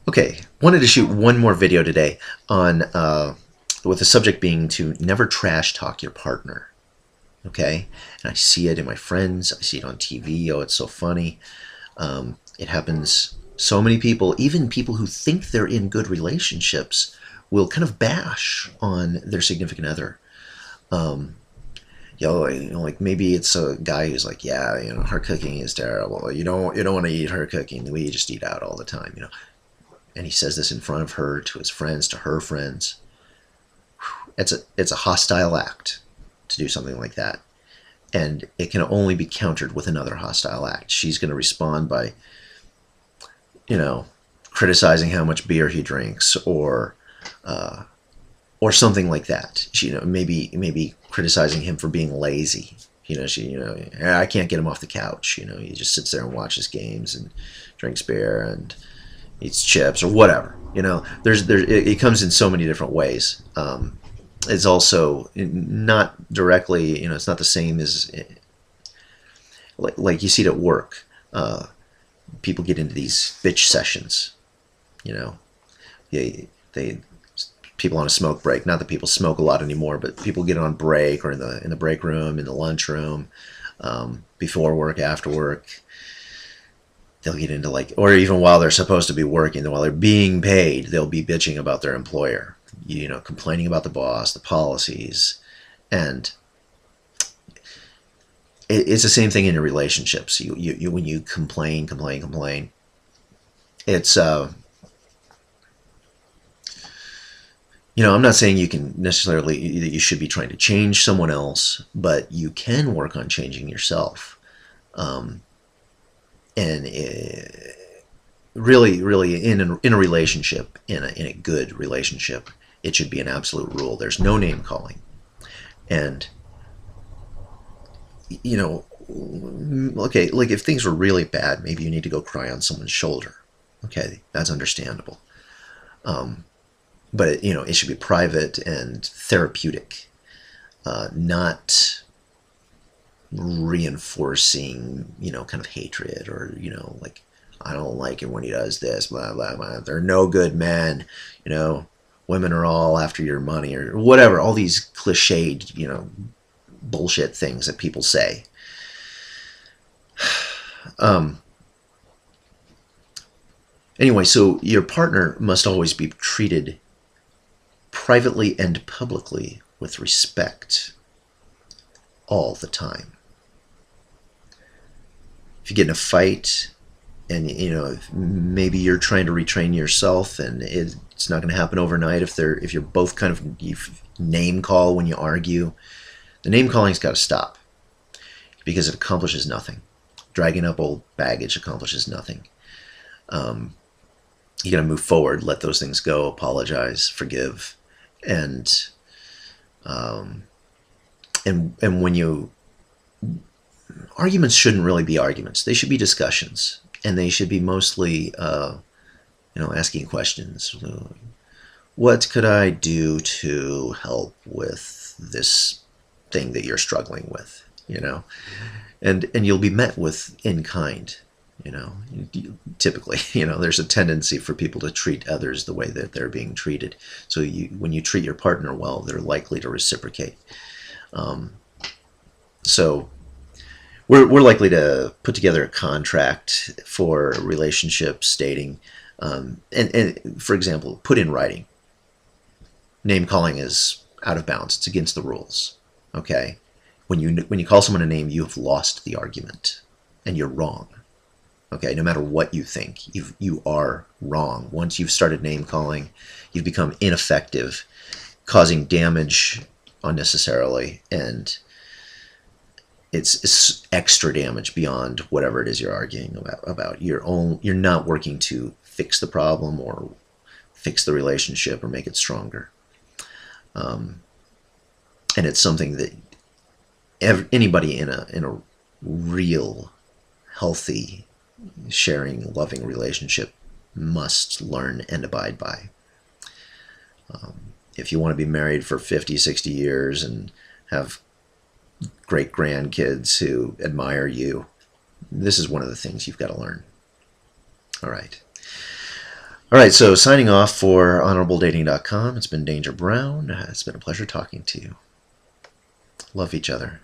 Okay, wanted to shoot one more video today on with the subject being to never trash talk your partner. Okay, and I see it in my friends. I see it on TV. Oh, it's so funny. It happens. So many people, even people who think they're in good relationships, will kind of bash on their significant other. Um, like maybe it's a guy who's like, yeah, her cooking is terrible. You don't want to eat her cooking. We just eat out all the time. And he says this in front of her, to his friends, to her friends. It's a hostile act to do something like that, and it can only be countered with another hostile act. She's going to respond by, you know, criticizing how much beer he drinks, or something like that. She, maybe criticizing him for being lazy. I can't get him off the couch. He just sits there and watches games and drinks beer and eats chips or whatever. It comes in so many different ways. It's also not directly, it's not the same as like you see it at work. People get into these bitch sessions. They people on a smoke break. Not that people smoke a lot anymore, but people get on break or in the break room, in the lunch room, before work, after work. They'll get into or even while they're supposed to be working, while they're being paid, they'll be bitching about their employer, complaining about the boss, the policies. And it's the same thing in your relationships. When you complain, it's, I'm not saying you can necessarily, that you should be trying to change someone else, but you can work on changing yourself. And really, in a relationship, in a good relationship, it should be an absolute rule. There's no name calling, and okay, like if things were really bad, maybe you need to go cry on someone's shoulder. Okay, that's understandable. But it should be private and therapeutic, not reinforcing, kind of hatred, or, like, I don't like it when he does this, blah, blah, blah. They're no good men, women are all after your money, or whatever. All these cliched, bullshit things that people say. Anyway, so your partner must always be treated privately and publicly with respect all the time. If you get in a fight and maybe you're trying to retrain yourself, and it's not going to happen overnight, if you're both kind of, you name call when you argue, the name calling's got to stop, because it accomplishes nothing. Dragging up old baggage accomplishes nothing. You got to move forward, let those things go, apologize, forgive, and when arguments shouldn't really be arguments. They should be discussions, and they should be mostly, asking questions. What could I do to help with this thing that you're struggling with? And you'll be met with in kind. Typically, there's a tendency for people to treat others the way that they're being treated. So when you treat your partner well, they're likely to reciprocate. So we're likely to put together a contract for a relationship, stating, and for example, put in writing, name calling is out of bounds. It's against the rules. Okay, when you call someone a name, you have lost the argument, and you're wrong. Okay, no matter what you think, you are wrong. Once you've started name calling, you've become ineffective, causing damage unnecessarily, and it's extra damage beyond whatever it is you're arguing about. You're not working to fix the problem or fix the relationship or make it stronger. And it's something that anybody in a real, healthy, sharing, loving relationship must learn and abide by. If you want to be married for 50, 60 years and have great grandkids who admire you, this is one of the things you've got to learn. All right. All right, so signing off for honorabledating.com. It's been Danger Brown. It's been a pleasure talking to you. Love each other.